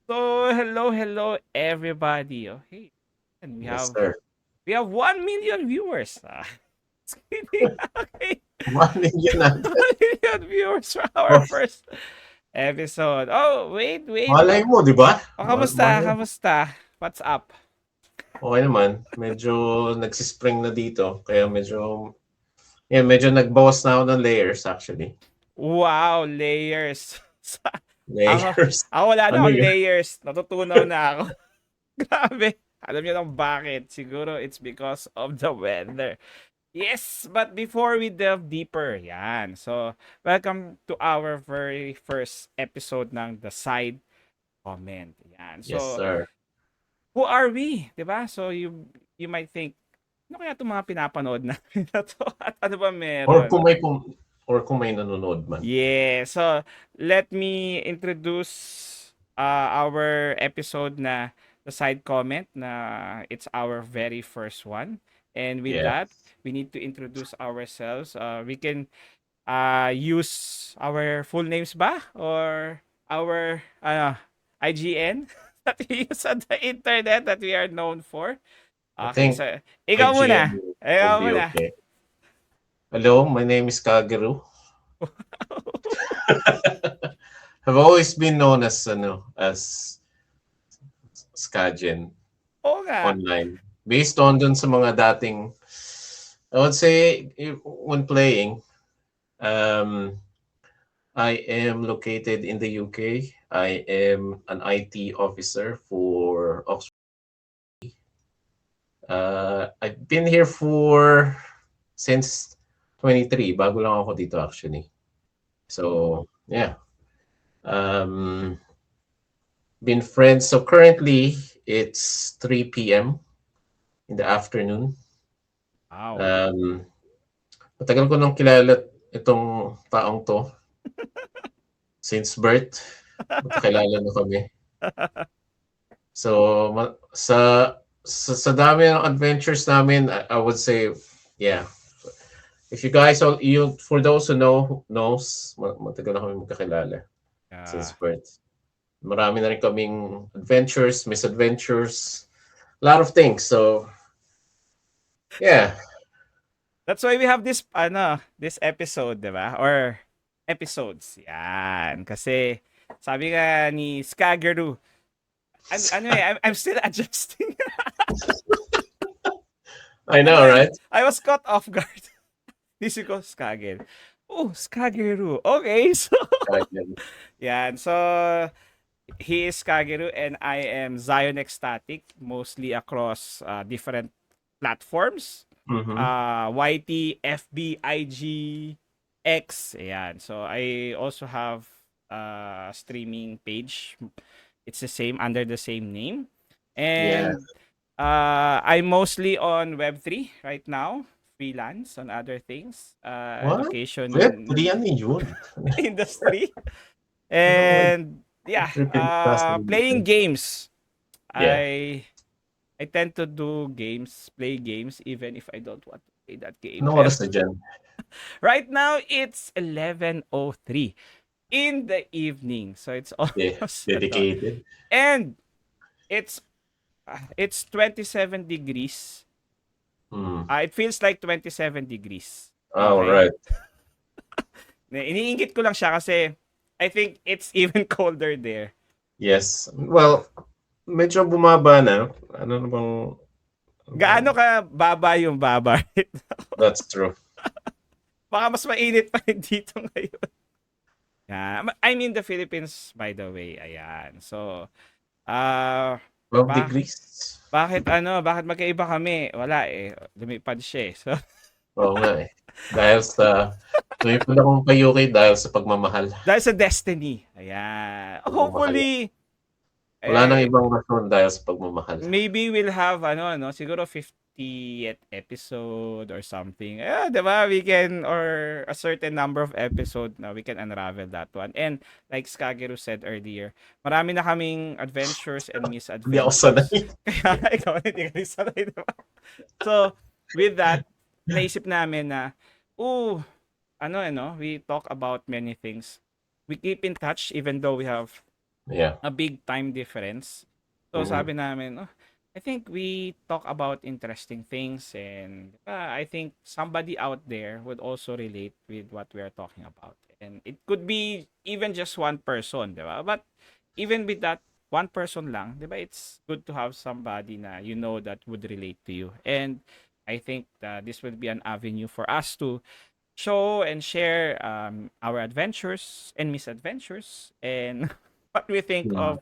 So hello everybody. Okay, and we Yes, have sir. we have 1 million viewers. Just kidding. Okay, 1 million agad. 1 million viewers for our Oh, first episode. Oh, wait. malay mo, di ba? Oh, kamusta? Malay mo. Kamusta? What's up? Okay naman. Medyo nagsispring na dito. Kaya medyo nagbawas na ako ng layers actually. Wow, layers. ako, Layers. ako wala na Ano akong yun? layers. Natutunaw na ako. Grabe. Alam niyo lang bakit? Siguro it's because of the weather. Yes, but before we delve deeper, yan. So, welcome to our very first episode ng The Side Comment. Yan. Yes, So, sir. who are we? 'Di ba? So, you might think, ano kaya itong mga pinapanood namin na to? At ano ba Or meron? kung may or kung may nanonood man. Yeah. So, let me introduce our episode na The Side Comment na it's our very first one. And with Yeah. that, we need to introduce ourselves. We can use our full names ba? Or our IGN that we use on the internet that we are known for. I Okay, think so ikaw IGN muna. will Ikaw be muna. okay. Hello, my name is Kageru. Have always been known as Skajen Oo nga. online. Based on dun sa mga dating, I would say, when playing, um, I am located in the UK. I am an IT officer for Oxford. I've been here for since 23. Bago lang ako dito actually. So, yeah. Um, been friends. So currently, it's 3 p.m. in the afternoon. Wow. Um, Matagal ko nang kilala itong taong 'to since birth. Magkakilala na kami. So, sa dami ng adventures namin, I would say, yeah. If you guys all you for those who knows, matagal na kami magkakilala since Yeah. birth. Marami na rin kaming adventures, misadventures, a lot of things. So, yeah. That's why we have this episode, 'di ba? Or episodes. Yan. Kasi sabi nga ni Skageru, I'm still adjusting. I ano know, right? I was caught off guard. Nisip ko, Skageru. Oh, Skageru. Okay, so yan. So he is Kageru and I am Zion Ecstatic, mostly across different platforms. Mhm. YT, FB, IG, X. Ayan. So I also have a streaming page. It's the same under the same name. Yeah. And I'm mostly on Web3 right now. Freelance on other things. What? Education Web3 ano yun? industry. Ano And yeah, Web3 pinagtasan dito? playing games. Yeah. I I tend to play games even if I don't want to play that game. Anong Pero oras na diyan? right now it's 11:03 in the evening. So it's almost dawn. Dedicated? And it's it's 27 degrees. Hmm. It feels like 27 degrees. Okay? Alright. Iniinggit ko lang siya kasi I think it's even colder there. Yes. Well, medyo bumaba na. Ano na bang Gaano ka baba yung baba? that's true. Baka mas mainit pa rin dito ngayon. Yeah. I'm in the Philippines, by the way. Ayan. So, 12 bakit, degrees? bakit magkaiba kami? Wala eh. Lumipad siya eh. So, Oo nga eh. Dahil sa lumipad akong pa-UK dahil sa pagmamahal. dahil sa destiny. Ayan. Pagmamahal. Hopefully, Wala nang eh, ibang rason dahil sa pagmamahal. maybe we'll have siguro 50th episode or something. 'Di ba? We can or a certain number of episode na we can unravel that one. And like Skageru said earlier, marami na kaming adventures and Hindi ako sanay. misadventures. Kaya ikaw hindi ka rin sanay, 'di ba? So, with that, naisip namin na, we talk about many things. We keep in touch even though we have Yeah. a big time difference. So Mhm. sabi namin, oh, I think we talk about interesting things, and I think somebody out there would also relate with what we are talking about. And it could be even just one person, di ba? But even with that one person lang, di ba, it's good to have somebody na you know that would relate to you. And I think this will be an avenue for us to show and share our adventures and misadventures and what we think Yeah. of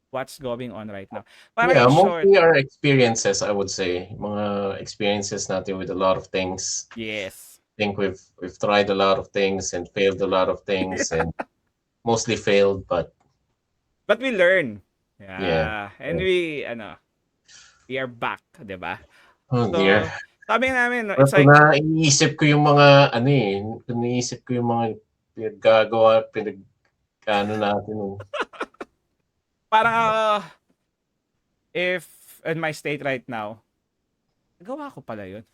what's going on right now. Parang Yeah, in short, mostly our experiences, I would say. Mga experiences natin with a lot of things. yes. Think we've tried a lot of things and failed a lot of things and mostly failed, but But we learn. yeah. Yeah. And Yeah. we are back, 'di ba? Oh dear. So, sabi namin, no, Pero it's kung like iniisip ko yung mga ano eh, kung iniisip ko yung mga pinaggagawa, ano natin parang if in my state right now, gawa ko pala 'yun.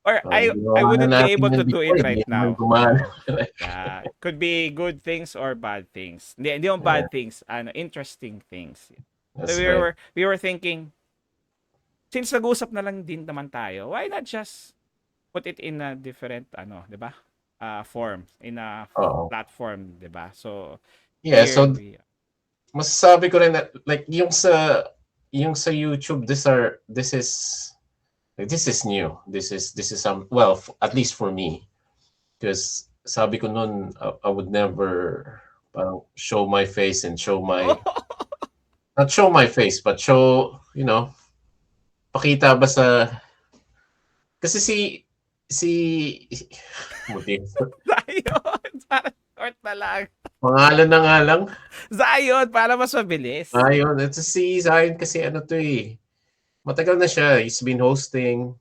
Or I ginawa na wouldn't be natin able yan to do before, it hindi right naman now. gumana. Oh. Yeah, could be good things or bad things. Hindi yung Yeah, bad things, ano, interesting things. So that's right. we were thinking, since nag-usap na lang din naman tayo, why not just put it in a different ano, 'di ba? Form, in a Oo. platform, 'di ba? So Yeah, here so we masasabi ko rin na like yung sa YouTube, this is new. This is some, well, at least for me, because sabi ko nun, I would never parang show my face and show my Oh, not show my face but show, pakita ba sa kasi si buti Zion! Parang short na lang. pangalan na nga lang. Zion! Para mas mabilis. Ayun, ito si Zion kasi ano 'to, matagal na siya. He's been hosting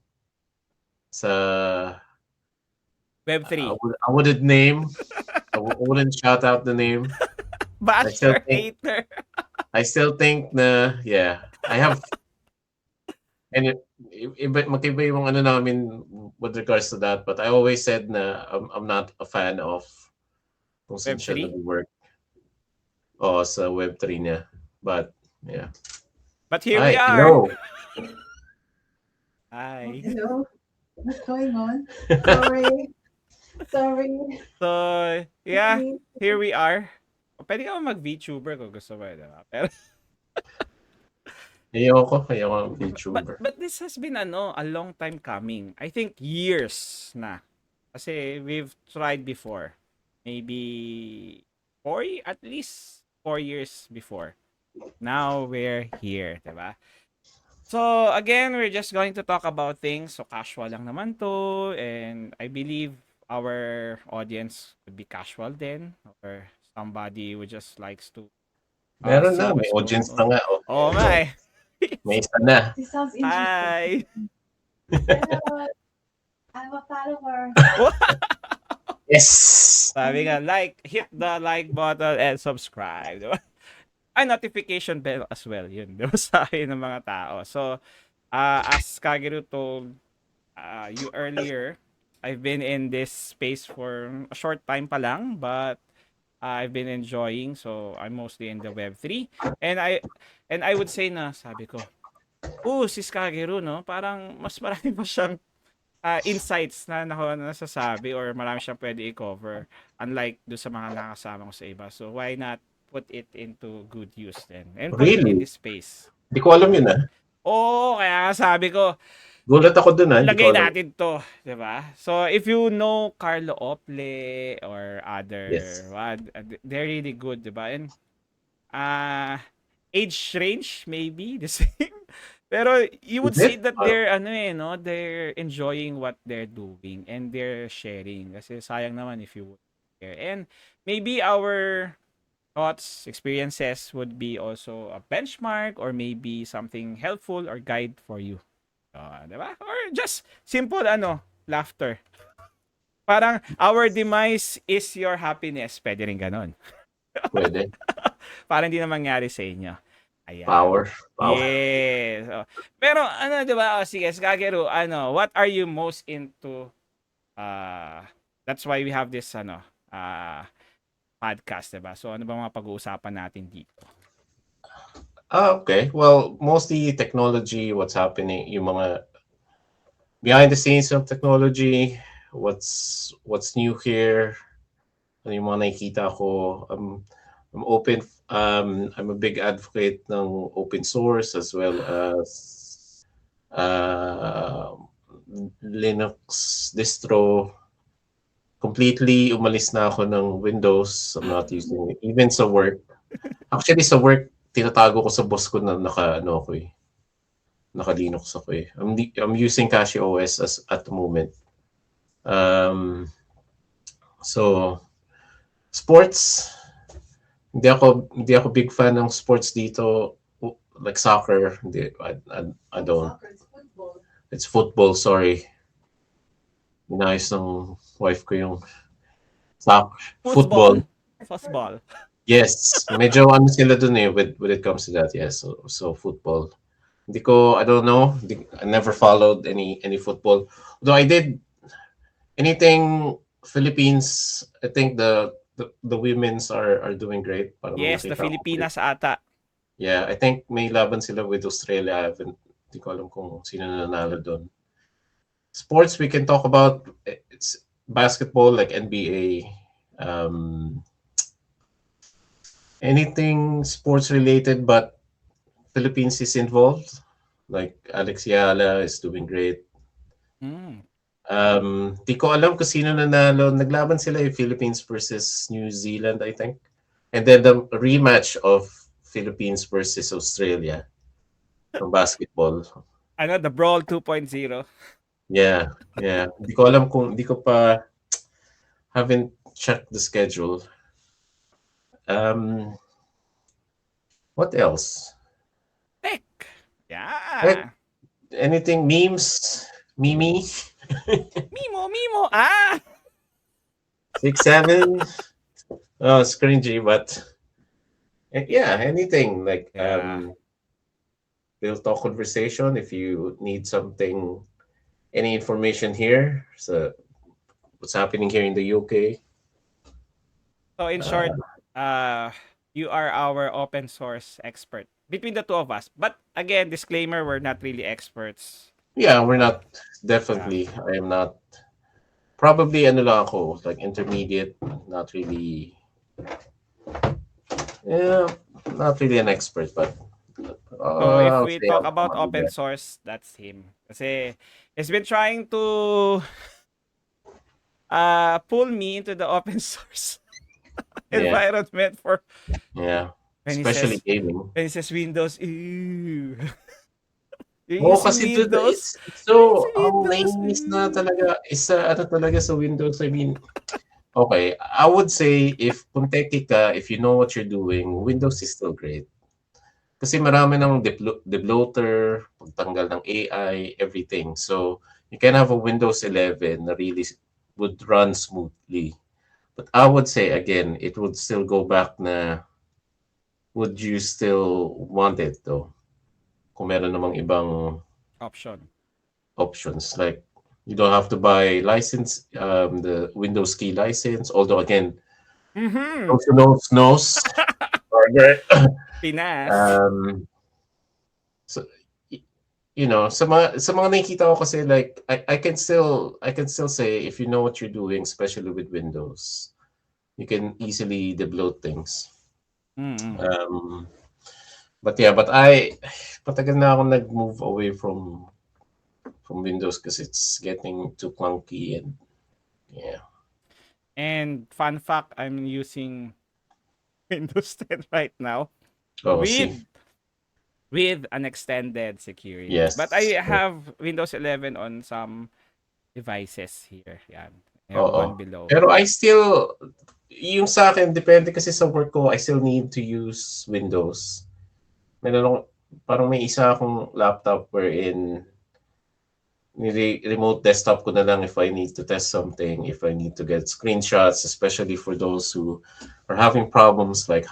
sa Web3. I wouldn't name. I wouldn't shout out the name. I still Basher, think hater. I still think na, yeah, I have, and magkaiba yung ano namin with regards to that, but I always said na I'm not a fan of kung saan siya Web3. nag-work o sa Web3 niya. But yeah. But here we Hi, are. hello. Oh, Hi. hello. What's going on? Sorry. Sorry. So, yeah, Sorry. here we are. Pwede ka mag-VTuber kung gusto mo, diba? Pero, Ayoko but, VTuber. but this has been a long time coming. I think years na. Kasi we've tried before. Maybe at least 4 years before. Now we're here, diba? So, again, we're just going to talk about things. So, casual lang naman to. And I believe our audience would be casual then. Or somebody who just likes to Meron see na, may what's going audience na on. nga. Oh, Oh, ito. my. May isa na. This sounds interesting. Hi. Hello. I'm a follower. Yes! Sabi nga, hit the like button and subscribe. Diba? Ay, notification bell as well. Yun, diba? Sa akin ng mga tao. So, as Kageru told you earlier, I've been in this space for a short time pa lang, but I've been enjoying. So, I'm mostly in the Web3. And I would say na, sabi ko, si Kageru, no? Parang mas marami pa siyang insights na nasasabi or marami siyang pwede i-cover unlike do sa mga nakasama ko sa iba. So why not put it into good use then and put it in Really? this space. Hindi ko alam yun, Oo, kaya nga sabi ko, Gulat ako dun, hindi ko lagay alam. natin to, 'di ba? So if you know Carlo Ople or other Yes. they're really good, 'di ba? And age range maybe the same. Pero you would Is see it? that they're enjoying what they're doing and they're sharing. Kasi sayang naman if you would share. And maybe our thoughts, experiences would be also a benchmark or maybe something helpful or guide for you. Diba? Or just simple laughter. Parang our demise is your happiness. Pwede rin ganon. Pwede. Parang hindi na mangyari sa inyo. Ayan. Power. Yes. Oh. Pero 'di ba? Sige, Kageru, what are you most into? That's why we have this podcast, diba? So, ano ba mga pag-uusapan natin dito? Okay. Well, mostly technology, what's happening, yung mga behind the scenes of technology, what's new here, ano yung mga nakikita ko. I'm open, I'm a big advocate ng open source as well as Linux distro. Completely umalis na ako ng Windows. I'm not using it. Even sa work. Actually, sa work, tinatago ko sa boss ko na naka-Linux ako eh. I'm using CachyOS at the moment. So, sports, hindi ako big fan ng sports dito, like soccer. I don't. Soccer, it's football. It's football, sorry. Inayos ng wife ko yung football. Football. Yes, medyo ano sila dun eh when it comes to that. Yes, so football. I don't know. I never followed any football. Though I did anything Philippines, I think the women's are doing great. Parang Yes, the nakita ko. Filipinas ata. Yeah, I think may laban sila with Australia. Hindi ko alam kung sino nanalo doon. Sports we can talk about. It's basketball like NBA. Anything sports related, but Philippines is involved. Like Alex Yala is doing great. Di ko alam kung sino nanalo. Naglaban sila yung Philippines versus New Zealand, I think. And then the rematch of Philippines versus Australia from basketball. Ano, the Brawl 2.0. Yeah. Di ko pa haven't checked the schedule. What else? Tech. Yeah. Tech. Anything memes? Mimi? Mimo. Ah! 6-7. Oh, it's cringy, but yeah, anything like we'll talk conversation if you need something, any information here. So what's happening here in the UK? So in short, you are our open source expert between the two of us. But again, disclaimer, we're not really experts. Yeah, we're not. Definitely, I am not. Probably ano lang ako, like intermediate, not really. Yeah, not really an expert, but. So if we talk about open source, that's him. Kasi he's been trying to pull me into the open source environment for especially gaming. When he says Windows, ew. Kasi Windows. So, nainis na talaga. Isa talaga sa Windows. I mean, okay, I would say if kung techie ka, if you know what you're doing, Windows is still great. Kasi marami ng debloater, pagtanggal ng AI, everything. So, you can have a Windows 11 na really would run smoothly. But I would say, again, it would still go back na would you still want it though? Kung meron namang ibang options. Like, you don't have to buy license, the Windows key license. Although, again, those who knows. Pinas. So, you know, sa mga nakikita ko kasi, like, I can still say if you know what you're doing, especially with Windows, you can easily debloat things. But patagal na ako nag-move away from Windows because it's getting too clunky and yeah. And fun fact, I'm using Windows 10 right now. With an extended security. Yes. But I have Windows 11 on some devices here. Yan. One below. Pero I still, yung sa akin, depende kasi sa work ko, I still need to use Windows. Parang may isa akong laptop wherein remote desktop ko na lang if I need to test something, if I need to get screenshots, especially for those who are having problems like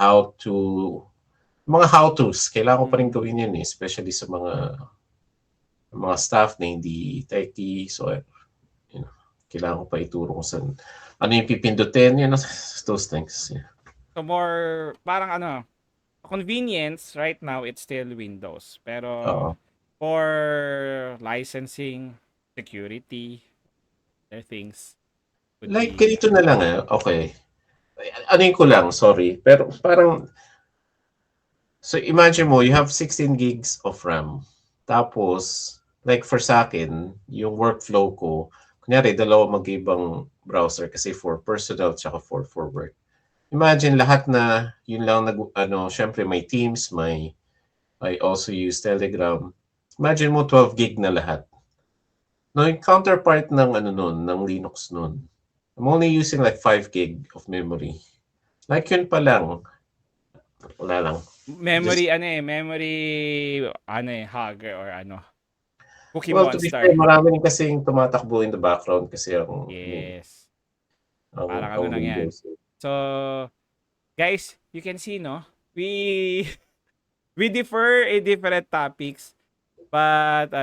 mga how-tos. Kailangan ko pa rin gawin yun eh, especially sa mga staff na hindi techie. So, you know, kailangan ko pa ituro kung saan ano yung pipindutin, those things. Yeah. So more parang ano, convenience right now it's still Windows. Pero Oo. for licensing, security, other things would Like, be ganito na lang, okay. Anuin ko lang, sorry. Pero parang, so imagine mo, you have 16 gigs of RAM. Tapos, like for sa akin, yung workflow ko, kunyari, dalawa mag-ibang browser kasi for personal tsaka for work. Imagine lahat na yun lang syempre may Teams, I also use Telegram. Imagine mo 12 gig na lahat. No, yung counterpart ng ng Linux nun. I'm only using like 5 gig of memory. Like yun pa lang. Wala lang. memory Just, hogger or cookie well, to be fair, monster. marami rin kasing tumatakbo in the background kasi Yes. ang, Parang ang lang yan. Windows. So, guys, you can see, no? We we differ in different topics, but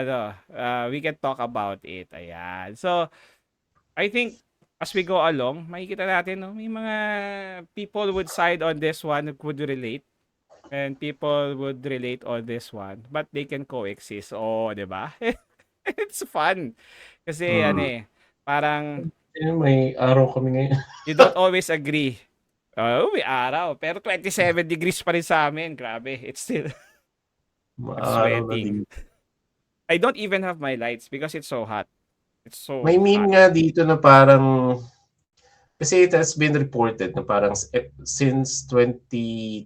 we can talk about it. Ayan. So, I think as we go along, makikita natin, no, may mga people would side on this one who could relate and people would relate on this one, but they can coexist. Oh, 'di ba? It's fun. Kasi parang May araw kami ngayon. you don't always agree. Oh, may araw. Pero 27 degrees pa rin sa amin. Grabe. It's still, I'm Maaraw na sweating. dito. I don't even have my lights because it's so hot. It's May so meme hot. nga dito na parang, kasi it has been reported na parang since 2026,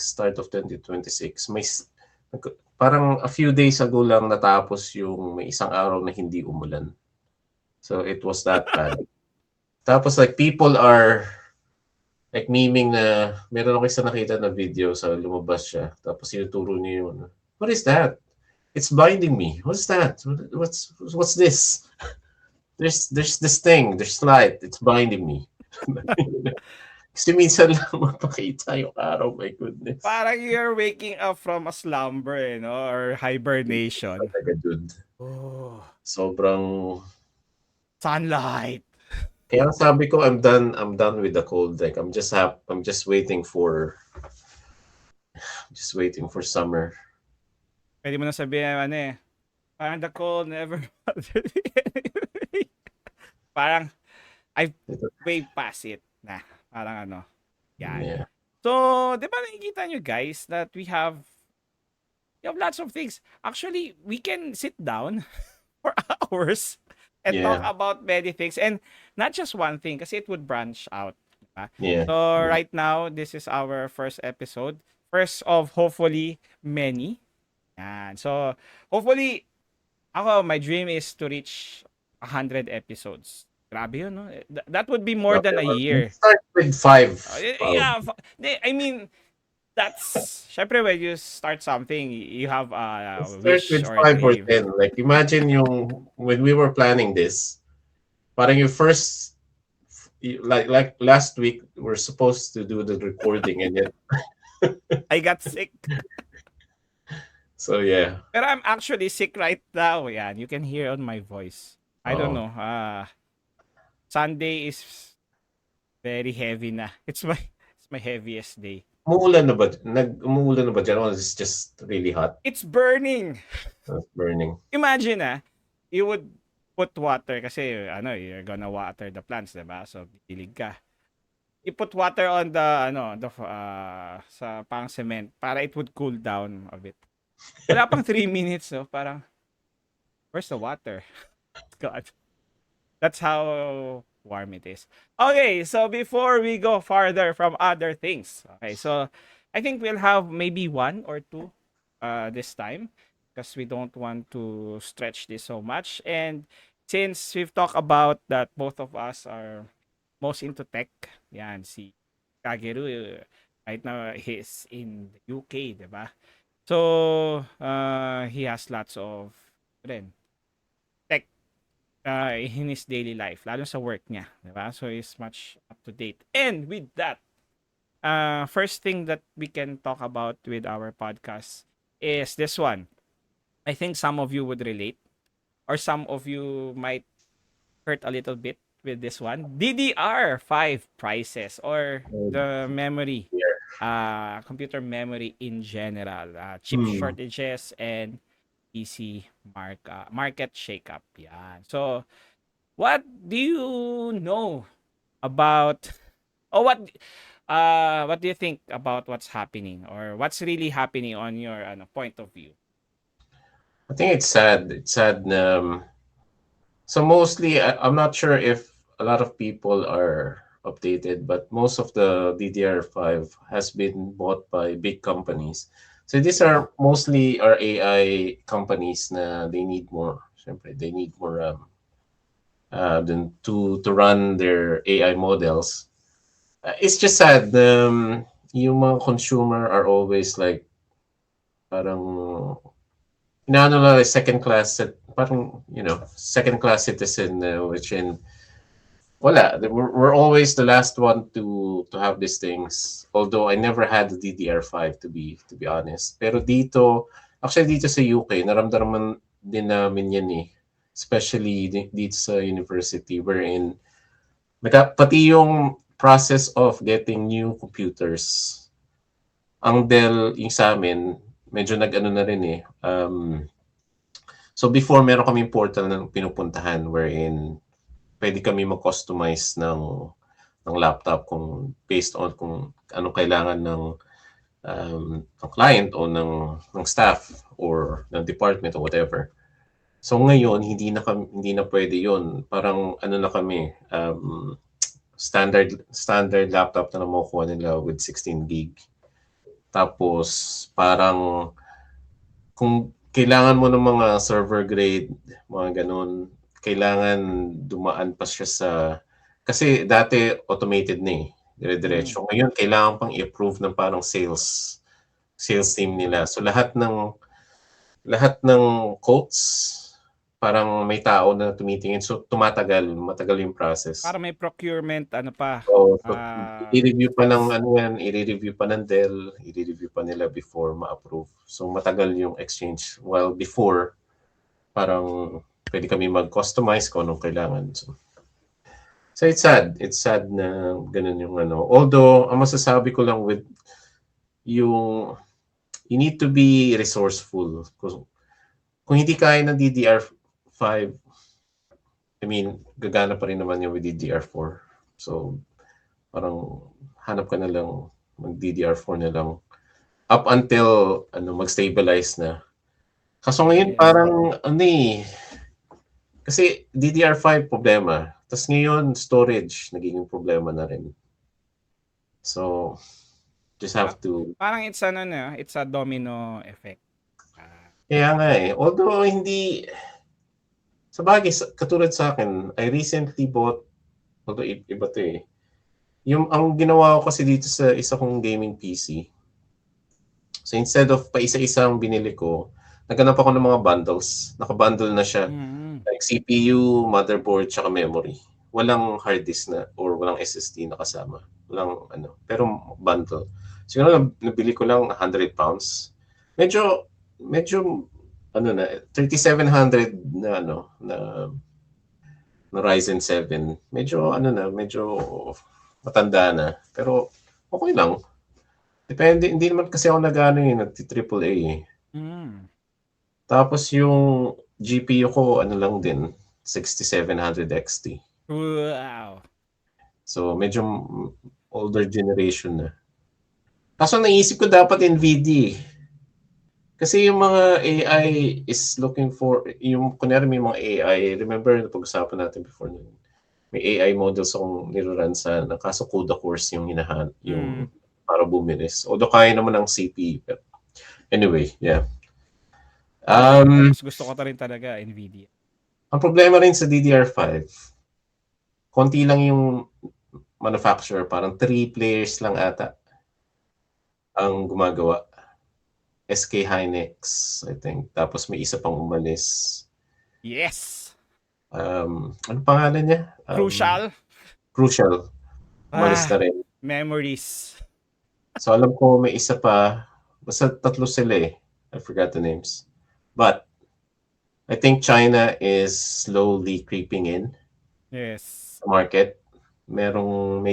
start of 2026, parang a few days ago lang natapos yung may isang araw na hindi umulan. So it was that bad. Tapos like people are like memeing na meron ako isa nakita na video sa lumabas siya. Tapos tinuturo niya yun. What is that? It's blinding me. What's that? What's this? There's this thing. There's light. It's blinding me. Kasi minsan lang mapakita yung araw. My goodness. Parang you're waking up from a slumber, or hibernation. Talaga, dude. Oh, Sobrang... sunlight. Kaya sabi ko, I'm done with the cold. Like, I'm just waiting for summer. Pwede mo na sabihin, parang the cold never bothered me anyway. Parang, I way past it na. Parang yan. Yeah. So, di ba nakikita nyo guys that we have lots of things. Actually, we can sit down for hours and talk Yeah. about many things. And not just one thing kasi it would branch out. Diba? Yeah. So, right now, this is our first episode. First of hopefully many. Yan. So, hopefully, my dream is to reach 100 episodes. Grabe yun, no? That would be more than a year. Start with 5. Yeah, I mean, that's syempre when you start something, you have a Start wish with or a 5 or dream. 10. Like, imagine when we were planning this, parang yung first, like last week, we're supposed to do the recording and yet, I got sick. so yeah. Pero I'm actually sick right now. Yan, you can hear on my voice. I don't know. Sunday is very heavy na. It's my heaviest day. Umuulan na ba? Umuulan na ba dyan? Or it's just really hot? It's burning. It's burning. Imagine you would put water kasi you're gonna water the plants, diba? So dilig ka. You put water on sa pang cement para it would cool down a bit. Wala pang 3 minutes, so parang where's the water? God. That's how warm it is. Okay, so before we go farther from other things, okay, so I think we'll have maybe 1 or 2 this time because we don't want to stretch this so much. And since we've talked about that both of us are most into tech, yan, si Kageru, right now he's in the UK, diba? So, he has lots of rin, in his daily life, lalo sa work niya, diba? So he's much up to date. And with that, first thing that we can talk about with our podcast is this one. I think some of you would relate, or some of you might hurt a little bit with this one. DDR5 prices or the memory, computer memory in general, chip shortages and PC market shakeup. Yan. So, what do you know about or what do you think about what's happening or what's really happening on your point of view? I think it's sad. It's sad. So mostly, I'm not sure if a lot of people are updated, but most of the DDR5 has been bought by big companies. So these are mostly our AI companies na they need more. Siyempre, they need more than to run their AI models. It's just sad. Yung mga consumer are always like parang inaano lang second class parang second class citizen which in wala we're always the last one to have these things, although I never had the DDR5 to be honest, pero actually dito sa UK naramdaman din namin yan especially dito sa university wherein pati yung process of getting new computers ang Dell yung sa amin medyo nag-ano na rin so before meron kaming portal na pinupuntahan wherein pwede kami mag-customize ng laptop kung based on kung anong kailangan ng client o ng staff or ng department or whatever. So ngayon hindi na pwede 'yon. Parang ano na kami standard laptop na makukuha nila with 16 gig. Tapos parang kung kailangan mo ng mga server grade, mga ganun, kailangan dumaan pa siya sa kasi dati automated na dire-diretso. Ngayon kailangan pang i-approve ng parang sales team nila. So lahat ng quotes parang may tao na tumitingin. So matagal yung process. Para may procurement pa. So i-review pa ng i-review pa ng Dell, i-review pa nila before ma-approve. So matagal yung exchange. While before parang pwede kami mag-customize kung anong kailangan. So it's sad. It's sad na ganun yung Although, ang masasabi ko lang with you need to be resourceful. Kung hindi kaya ng DDR5, I mean, gagana pa rin naman yung with DDR4. So, parang hanap ka na lang, mag-DDR4 na lang. Up until, mag-stabilize na. Kaso ngayon parang, kasi DDR5 problema. Tapos ngayon, storage, nagiging problema na rin. So, just have to... Parang it's a domino effect. Kaya nga Although hindi... Sa bagay, katulad sa akin, I recently bought, although iba to ang ginawa ko kasi dito sa isa kong gaming PC. So instead of pa isa-isang binili ko, naghanap ako ng mga bundles. Naka-bundle na siya. Like CPU, motherboard, tsaka memory. Walang hard disk na or walang SSD na kasama. Walang pero bundle. Siguro nabili ko lang 100 pounds. Medyo 3700 na na Ryzen 7. Medyo medyo matanda na. Pero okay lang. Depende, hindi naman kasi ako nag-AAA Tapos yung GPU ko lang din 6700 XT. Wow. So medyo older generation na. Kaso naisip ko dapat NVIDIA. Kasi yung mga AI is looking for yung kunyari may mga AI, remember napag-usapan natin before nun. May AI models akong nirurun sa kaso CUDA course yung yung para bumilis. Although kaya naman ng CPU. But anyway, yeah. Mas gusto ko rin talaga NVIDIA. Ang problema rin sa DDR5, konti lang yung manufacturer, parang 3 players lang ata ang gumagawa. SK Hynix, I think. Tapos may isa pang umalis. Yes! Ano pangalan niya? Crucial. Umalis na rin. Memories. So alam ko may isa pa. Basta 3 sila I forgot the names. But I think China is slowly creeping in. Yes. market. May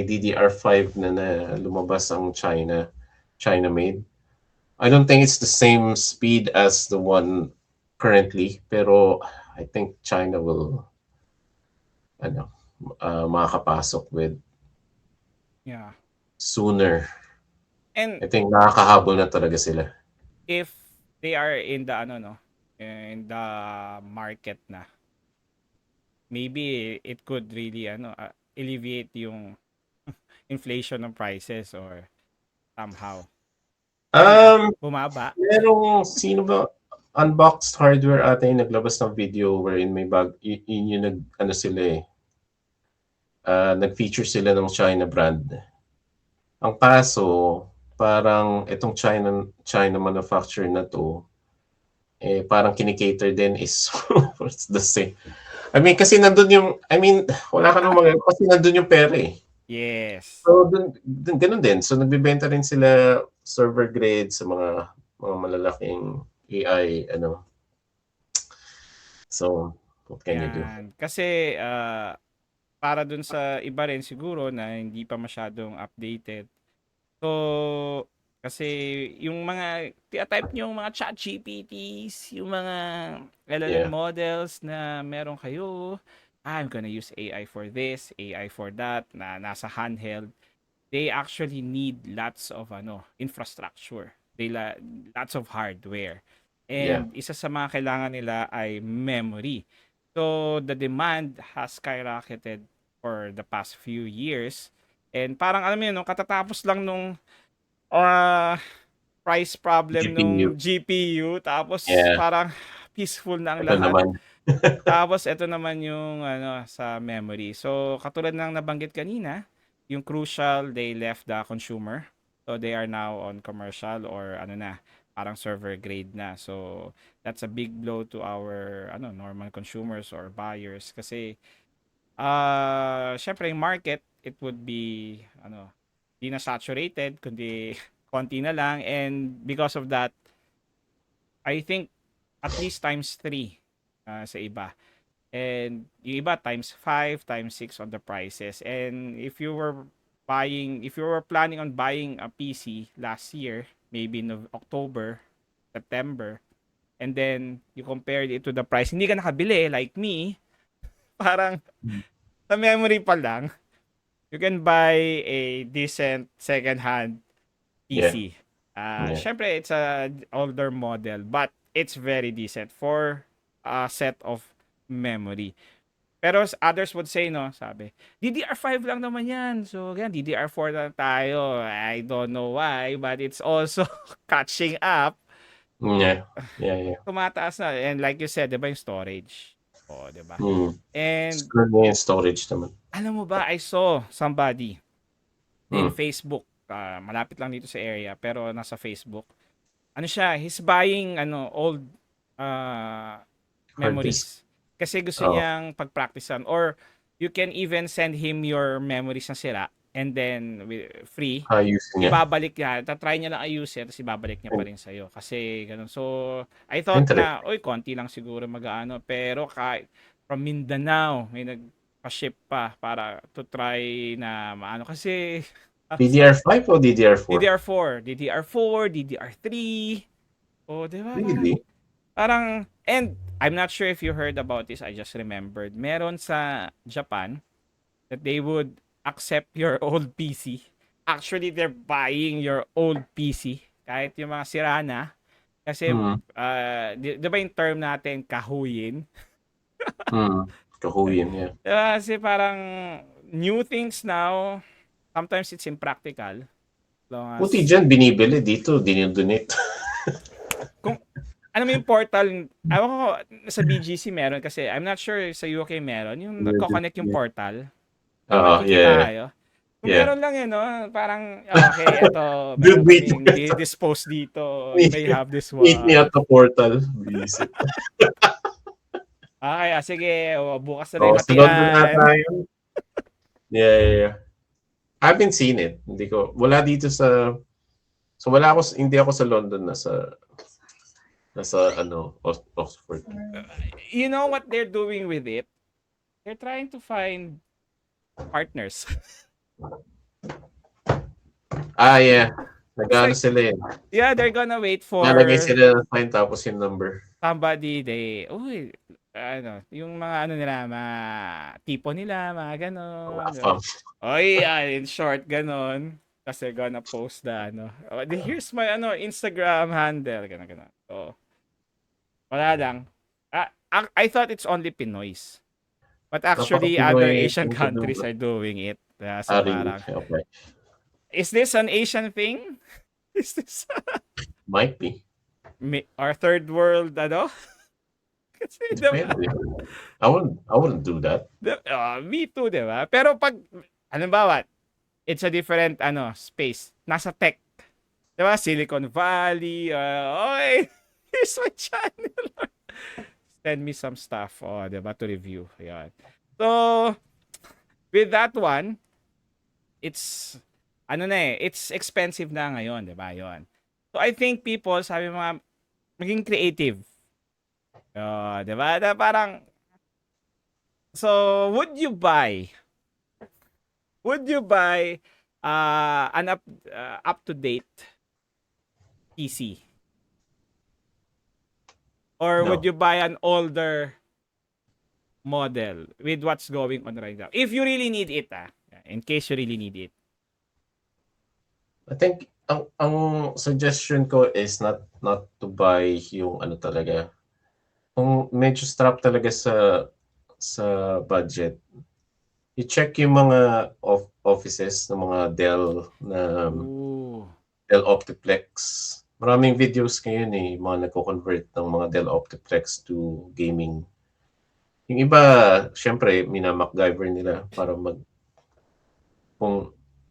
DDR5 na lumabas ang China made. I don't think it's the same speed as the one currently, pero I think China will makakapasok with Yeah. sooner. And I think nakakahabol na talaga sila. if they are in the in the market na, maybe it could really alleviate yung inflation ng prices or somehow. Bumaba. Sino ba? Unboxed Hardware ata yung naglabas ng video wherein may yun yung nag-feature sila ng China brand. Ang kaso, parang itong China manufacturer na to, parang kinikater din is the same. Kasi nandun wala ka nang kasi nandun yung pera eh. Yes. So, ganun din. So, nagbibenta rin sila server grade sa mga malalaking AI, So, what can you do? Kasi, para dun sa iba rin siguro na hindi pa masyadong updated. So, kasi yung mga type yung mga ChatGPTs, yung mga LLM models na meron kayo, I'm gonna use AI for this, AI for that, na nasa handheld. They actually need lots of infrastructure. Lots of hardware. And isa sa mga kailangan nila ay memory. So the demand has skyrocketed for the past few years. And parang alam mo yun, katatapos lang nung price problem nung GPU, tapos parang peaceful na ang lahat. Tapos ito naman yung sa memory. So katulad ng nabanggit kanina, yung Crucial, they left the consumer. So they are now on commercial or parang server grade na. So that's a big blow to our normal consumers or buyers kasi syempre yung market, it would be di na saturated kundi konti na lang, and because of that I think at least times 3 sa iba. And yung iba times 5, times 6 on the prices. And if you were planning on buying a PC last year, maybe in October, September, and then you compared it to the price, hindi ka nakabili like me, parang sa memory pa lang, you can buy a decent second-hand PC. Syempre, it's a older model, but it's very decent for a set of memory. Pero others would say, sabi, DDR5 lang naman yan. So, yan, DDR4 lang tayo. I don't know why, but it's also catching up. Yeah. Tumataas na. And like you said, diba yung storage? O, diba? And, storage naman. Alam mo ba, I saw somebody in Facebook. Malapit lang dito sa area, pero nasa Facebook. He's buying old memories. Kasi gusto niyang pag-practicean, or you can even send him your memories na sira and then free. Ibabalik niya. Tatry niya lang ayusin tapos ibabalik niya pa rin sa'yo. Kasi ganun. So, I thought na, konti lang siguro mag-aano. Pero kahit from Mindanao, may nagpa-ship pa para to try na maano. Kasi DDR5 o DDR4? DDR4, DDR3. Oh, di ba? Really? Parang, and I'm not sure if you heard about this, I just remembered. Meron sa Japan that they would accept your old PC. Actually, they're buying your old PC. Kahit yung mga sira na. Kasi, di ba yung term natin, kahuyin? Kahuyin, yeah. Kasi parang, new things now, sometimes it's impractical. Buti dyan, binibili dito, dinidonate. Ano yung portal, ewan ko, sa BGC meron kasi, I'm not sure sa UK meron, yung nagko-connect yung portal. Yeah. Kung meron lang yun, parang, okay, ito, meron kaming dispose dito, you may have this one. Meet me at the portal. Visit. Okay, sige, bukas na rin hatian. Yeah. I haven't seen it. Wala dito sa, so hindi ako sa London, nasa Oxford. You know what they're doing with it? They're trying to find partners. Yeah. It's Nag-ano like, sila eh. yeah, they're gonna wait for Nalagay sila ng sign tapos yung number. somebody uy, ano, yung mga ano nila, mga tipo nila, mga ganon. Fam. Oy, in short, ganon. Kasi gonna post the ano. Oh, here's my ano Instagram handle, ganon ganon. So, wala lang. I thought it's only Pinoys. But actually, other Napaka-Pinoy Asian thing to do. countries are doing it. So Really? parang, Okay. is this an Asian thing? Is this Might be. our third world, ano? Kasi, diba? Depende. I wouldn't do that. Me too, diba? Pero pag, halimbawa, it's a different, space. Nasa tech. Diba? Silicon Valley. Oy, here's my channel. Send me some stuff, diba? To review. Ayan. So, with that one, it's, it's expensive na ngayon, diba? Yun. So, I think people, sabi mga, maging creative. Diba? Na parang, so, would you buy an up-to-date PC? Or No. would you buy an older model with what's going on right now? If you really need it, in case you really need it. I think ang suggestion ko is not to buy yung ano talaga. Kung medyo strap talaga sa budget, i-check yung mga offices ng mga Dell na Ooh. Dell Optiplex. Maraming videos ngayon mga nagko-convert ng mga Dell Optiplex to gaming. Yung iba, syempre, mina-MacGyver nila para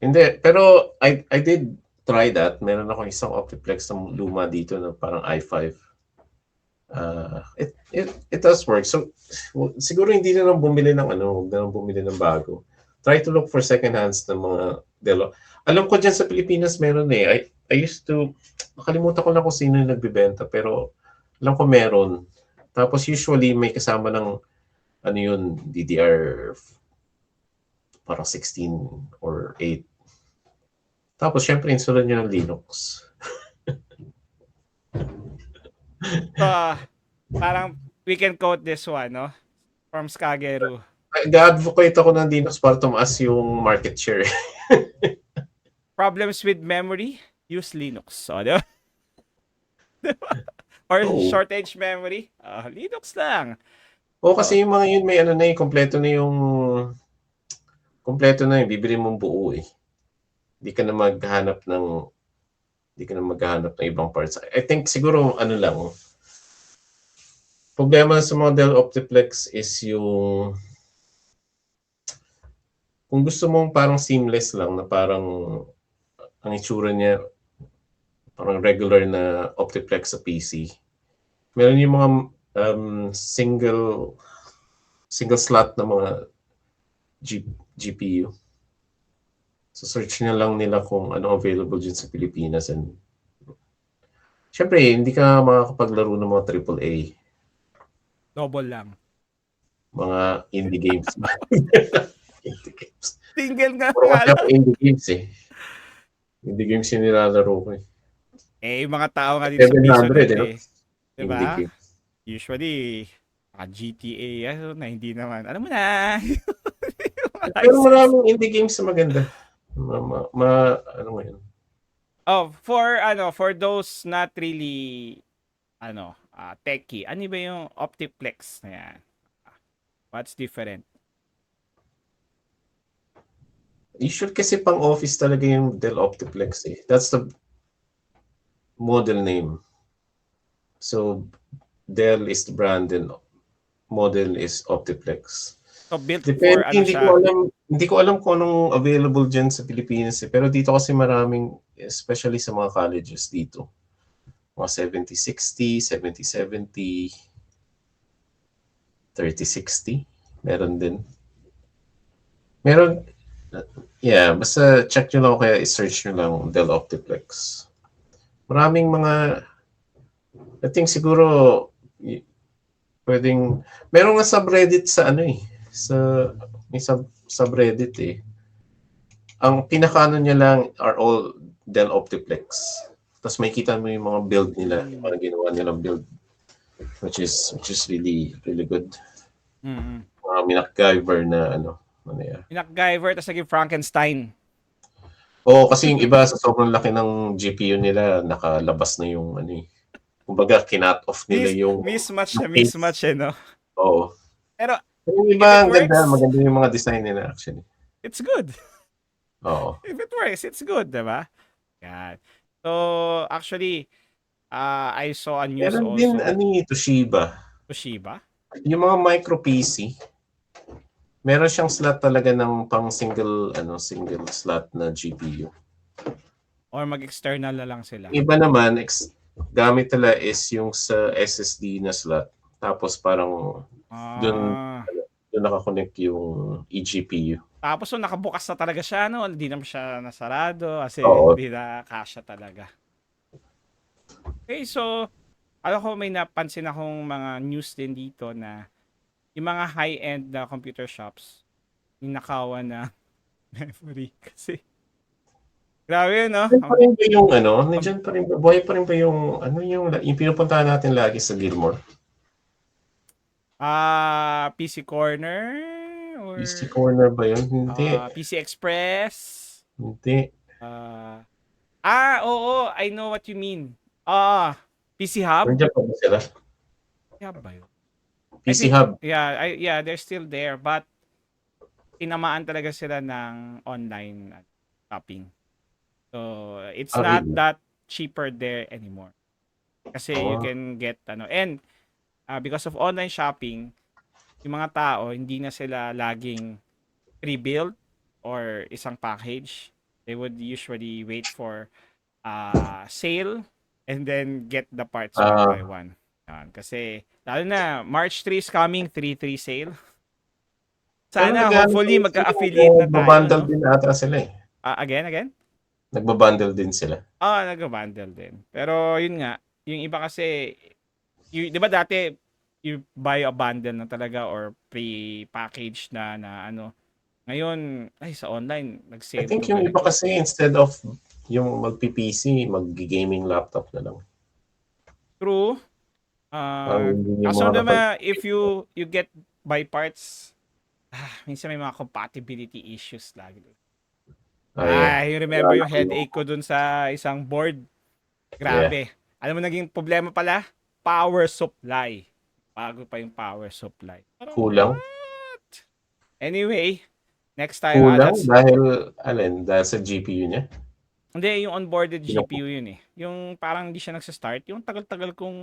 hindi, pero I did try that. Meron ako isang Optiplex na luma dito na parang i5. It does work. So, siguro hindi na lang bumili ng huwag na lang bumili ng bago. Try to look for second hands ng mga Dell. Alam ko dyan sa Pilipinas meron I used to, nakalimutan ko na kung sino yung nagbibenta, pero alam ko meron. Tapos usually may kasama ng DDR parang 16 or 8. Tapos syempre install nyo ng Linux. So, parang we can quote this one, no? From Skageru. Nag-advocate ako ng Linux para tumaas yung market share. Problems with memory? Use Linux. So, diba? Or Oo. shortage memory? Linux lang. Kasi yung mga yun may kompleto na yung bibili mong buo Hindi ka na maghanap ng ibang parts. I think siguro lang. Problema sa mga Dell Optiplex is yung kung gusto mong parang seamless lang na parang ang itsura niya parang regular na Optiplex sa PC. Meron yung mga single slot na mga GPU. So search na lang nila kung ano available dyan sa Pilipinas. And syempre, hindi ka makakapaglaro ng mga AAA. Double lang. Mga indie games. Indie games. Single nga. Puro kasi ako indie games Indie games yung nilalaro ko yung mga tao nga dito sa piso 700 diba? Indie games. Usually, GTA, na hindi naman. Alam mo na. Pero maraming indie games na maganda. Ano mo yun? For those not really, techie, ano ba yung Optiplex na yan? What's different? Usually kasi pang office talaga yung Dell Optiplex That's the model name. So, Dell is the brand and model is Optiplex. So, built Depende, for hindi ko alam kung anong available dyan sa Pilipinas pero dito kasi maraming, especially sa mga colleges dito. Mga 7060, 7070, 3060, meron din. Basta check nyo lang kaya i-search nyo lang Dell Optiplex. Maraming mga, I think siguro, pwedeng, meron nga subreddit sa may subreddit eh. Ang pinakaano niya lang are all Dell Optiplex. Tapos may kita mo yung mga build nila, yung mga ginawa nilang build, which is really good. Mm. Mga MacGyver na ano yan. MacGyver, tapos naging Frankenstein. Oo, kasi yung iba sa sobrang laki ng GPU nila, nakalabas na yung kumbaga kinat off nila yung Mismatch na case. mismatch no? Oo. Pero yung iba, if it works, maganda yung mga design nila actually. it's good. Oo. If it works, it's good, diba? Yan. So, actually, I saw a news Meron din, also. Toshiba. Toshiba? Yung mga micro PC, meron siyang slot talaga ng pang single slot na GPU. Or mag-external na lang sila? Iba naman, gamit nila is yung sa SSD na slot. Tapos parang doon nakakonect yung eGPU. Tapos so nakabukas na talaga siya, no? Hindi naman siya nasarado kasi Oo. hindi na kasya talaga. Okay, so alam ko may napansin akong mga news din dito na yung mga high-end na computer shops ninakawan na memory kasi grabe yun, no? Nandiyan pa rin ba yung nandiyan pa rin ba, buhay pa rin ba yung yung pinupuntahan natin lagi sa Gilmore? PC Corner or PC Corner ba yun? Hindi. PC Express. Hindi. Oo, I know what you mean. PC Hub. Nandiyan pa ba sila? Hub ba yun? PC Hub. Yeah, they're still there but tinamaan talaga sila ng online shopping. So, it's not really? that cheaper there anymore. Kasi you can get and because of online shopping, yung mga tao hindi na sila laging pre-built or isang package. They would usually wait for sale and then get the parts one by one. Kasi lalo na March 3 is coming, 3/3 sale. Sana hopefully magka-affiliate na tayo. Nagbabundle din ata sila eh. Again? Nagbabundle din sila. Nagbabundle din. Pero yun nga, yung iba kasi, di ba dati, you buy a bundle na talaga or pre-package na ngayon, sa online, nag-sale. I think yung iba kasi instead of yung mag-PC, mag-gaming laptop na lang. True. Kaso naman, if you get buy parts, minsan may mga compatibility issues lagi. You remember yung headache ko dun sa isang board? Grabe. Yeah. Alam mo naging problema pala? Power supply. Bago pa yung power supply. Kulang? What? Anyway, next tayo. Kulang dahil sa GPU niya? Hindi, yung onboarded GPU yun eh. Yung parang hindi siya nagsa-start. Yung tagal-tagal kong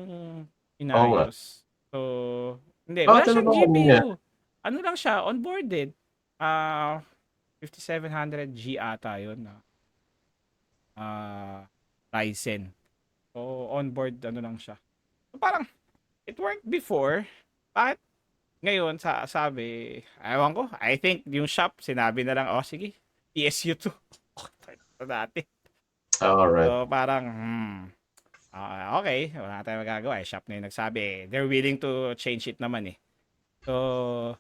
inayos. So, hindi. Wala siyang GPU. Ano lang siya? Onboarded. 5700G ata yun. Ryzen. So, onboard lang siya. So, parang, it worked before. Bakit ngayon, sabi, ewan ko, I think yung shop, sinabi na lang, sige, PSU 2. Dati. Alright. So, parang, okay, wala tayong magagawa. Shop na yung nagsabi. They're willing to change it naman eh. So,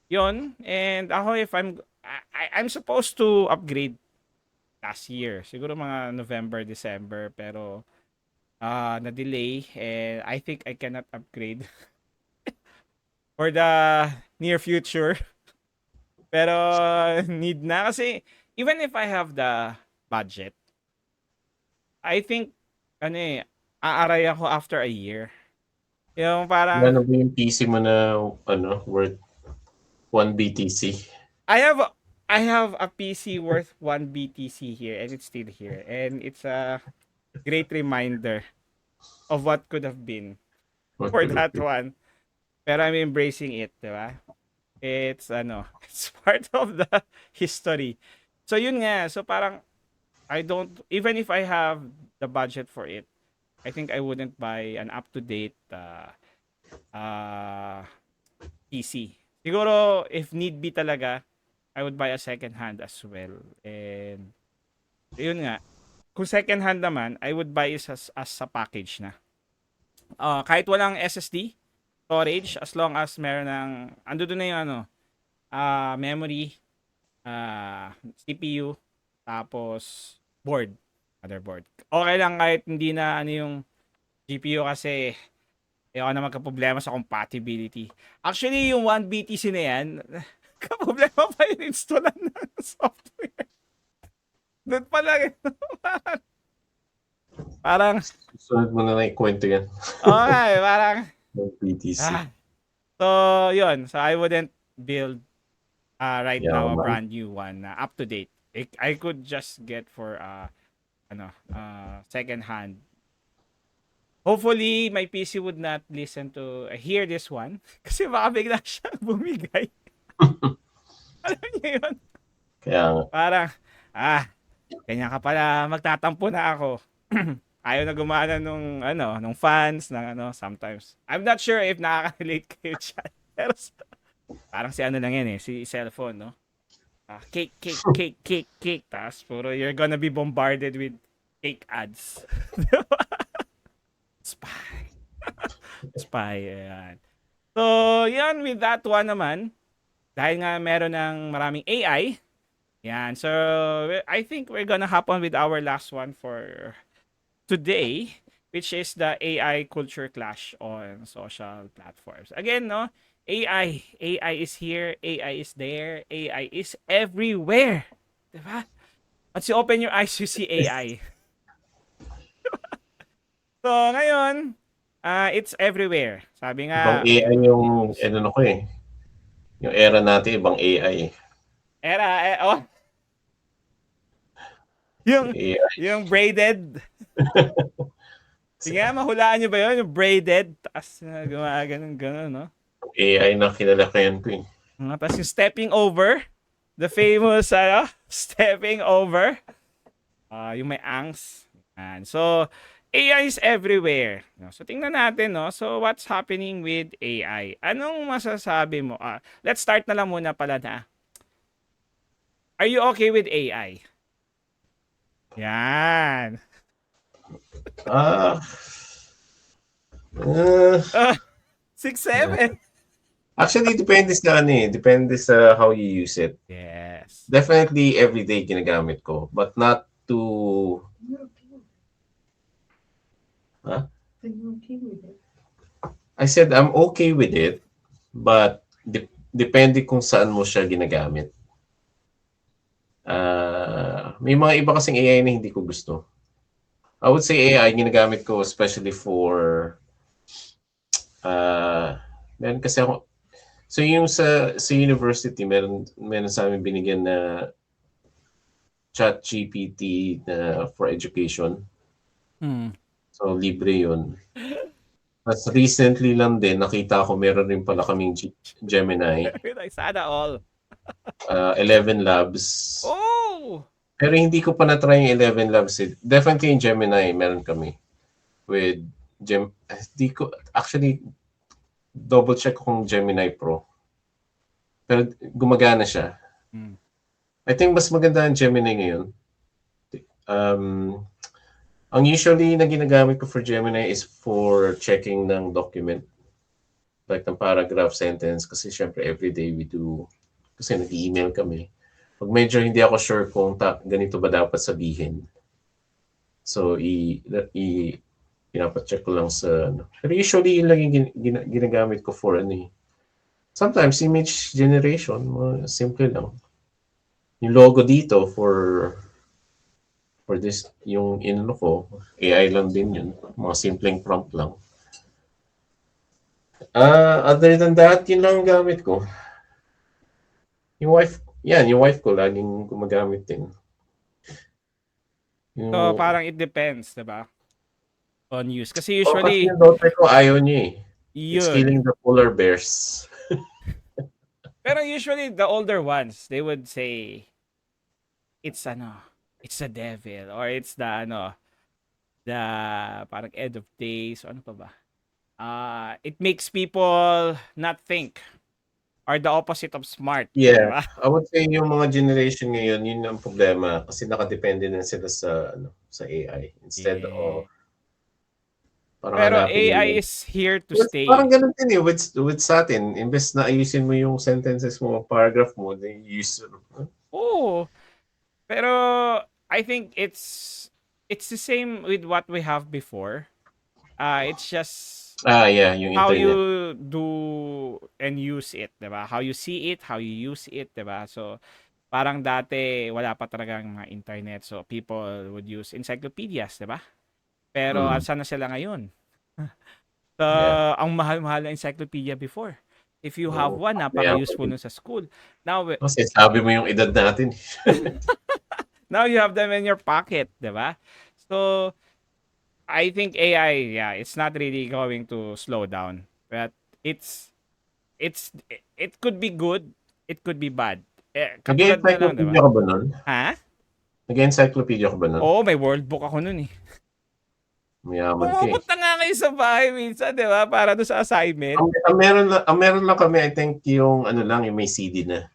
yun. And ako, if I'm supposed to upgrade last year. Siguro mga November, December. Pero, na-delay. And I think I cannot upgrade for the near future. Pero, need na. Kasi, even if I have the budget, I think, aaray ako after a year. Yung parang... Ano ba yung PC mo na, worth 1 BTC? I have a PC worth 1 BTC here and it's still here. And it's a great reminder of what could have been for that one. Pero I'm embracing it, diba? It's, it's part of the history. So, yun nga. So, parang, even if I have the budget for it, I think I wouldn't buy an up-to-date PC. Siguro, if need be talaga, I would buy a second-hand as well. And, yun nga. Kung second-hand naman, I would buy it as a package na. Kahit walang SSD, storage, as long as meron ng, ando doon na yung memory, CPU, tapos motherboard. Okay lang kahit hindi na ano yung GPU kasi ayoko na magka-problema sa compatibility. Actually, yung 1BTC na yan, kaproblema pa yung installan ng software. Doon pa lang. Parang, Sunod mo na lang ikwento yan. okay, parang, Ng PTC. so, yun. So, I wouldn't build right Yeah, now a man. brand new one na up to date. I could just get for second hand. Hopefully my PC would not listen to hear this one kasi baka bigla siya bumigay. Alam niyo yun? Kaya nga. Parang ganyan ka pala, magtatampo na ako. Ayaw na gumana nung fans ng sometimes. I'm not sure if nakaka-relate kayo dyan. Pero parang si ano lang yan si cellphone, no? Cake. Tapos puro you're gonna be bombarded with cake ads. Spy. Ayan. So, yan, with that one naman, dahil nga meron ng maraming AI, yan. So, I think we're gonna hop on with our last one for today, which is the AI culture clash on social platforms. Again, no? AI is here, AI is there, AI is everywhere. Diba? Once you open your eyes, you see AI. So, ngayon, it's everywhere. Sabi nga, Ibang AI yung, ko yung era natin, ibang AI. AI. Yung braided. Sige nga, mahulaan nyo ba yun? Yung braided. Tapos gumaganon, no? AI na kinalakayan ko eh. Tapos yung stepping over. The famous, stepping over. Yung may angst. And so, AI is everywhere. So, tingnan natin, no? So, what's happening with AI? Anong masasabi mo? Let's start na lang muna pala na. Are you okay with AI? Yan. 6-7. Actually, depende sa Depende sa how you use it. Yes. Definitely, everyday ginagamit ko. But not to... Are you okay with it? I said I'm okay with it, but depende kung saan mo siya ginagamit. May mga iba kasing AI na hindi ko gusto. I would say AI ginagamit ko especially for meron kasi ako, so yung sa university meron sa amin binigyan na ChatGPT na for education. So libre yun. Mas recently lang din nakita ko meron rin pala kaming Gemini. Sana all. 11 Labs. Oh! Pero hindi ko pa na-try yung 11 Labs. Definitely yung Gemini, meron kami. With actually, double check kung Gemini Pro. Pero gumagana siya. I think mas maganda ang Gemini ngayon. Ang usually na ginagamit ko for Gemini is for checking ng document. Like ng paragraph, sentence. Kasi syempre everyday we do. Kasi nag-email kami. Pag medyo hindi ako sure kung ganito ba dapat sabihin. So, pinapacheck ko lang sa... Pero usually, yun lang yung ginagamit ko for Sometimes, image generation. Simple lang. Yung logo dito for this, yung ko, AI lang din yun. Mga simpleng prompt lang. Other than that, yun lang ang gamit ko. Yung wife ko laging gumagamit din. So, parang it depends, diba? On use. Kasi usually... Kasi yung daughter ko ayaw niya It's yun. killing the polar bears. Pero usually, the older ones, they would say, it's the devil. Or it's the parang end of days. Ano pa ba? It makes people not think. Or the opposite of smart. Yeah. Diba? I would say yung mga generation ngayon, yun ang problema. Kasi nakadepende na sila sa AI. Instead of parang pero hanapin AI is here to stay. Parang ganun din with sa atin. Imbes na ayusin mo yung sentences mo, paragraph mo, then you use Oo. Pero I think it's the same with what we have before. It's just Yeah, yung how internet. you do and use it, 'di ba? How you see it, how you use it, 'di ba? So parang dati wala pa talagang mga internet, so people would use encyclopedias, 'di ba? Pero Mm, asan na sila ngayon? So, yeah. ang mahal-mahal ng encyclopedia before. If you have Oo. one, Mayaman napaka-useful din. nun sa school. Now, Kasi sabi mo yung edad natin. now you have them in your pocket, 'di ba? So, I think AI, yeah, it's not really going to slow down, but it's it could be good, it could be bad. Katulad na lang, 'di ba? Nag-encyclopedia ka ba nun? Ha? Nag-encyclopedia ka ba nun? Oo, may world book ako nun eh. Mayaman ka eh. Pumupunta nga kayo sa bahay minsan, 'di ba? Para doon sa assignment. Ang meron lang kami, I think, yung ano lang, yung may CD na.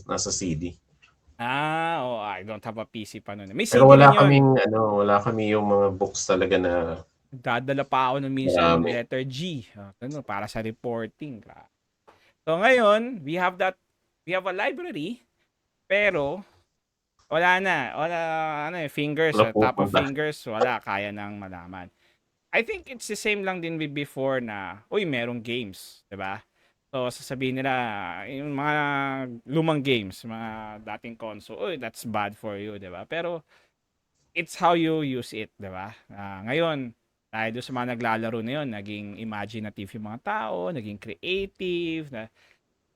Nasa CD. Oh, I don't have a PC pa nun. May Pero CD wala rin yun. kaming ano, wala kami yung mga books talaga na Dadala pa ako nun minsan ng marami. letter G. Ano, para sa reporting. So ngayon, we have a library, pero wala na. Wala, ano eh, fingers, Wala top of pupunta. fingers, wala, kaya nang malaman. I think it's the same lang din with before na, uy, merong games, 'di ba? So sasabihin nila, yung mga lumang games, mga dating console, uy, that's bad for you, 'di ba? Pero it's how you use it, 'di ba? Ngayon, dahil doon sa mga naglalaro na yun, naging imaginative yung mga tao, naging creative.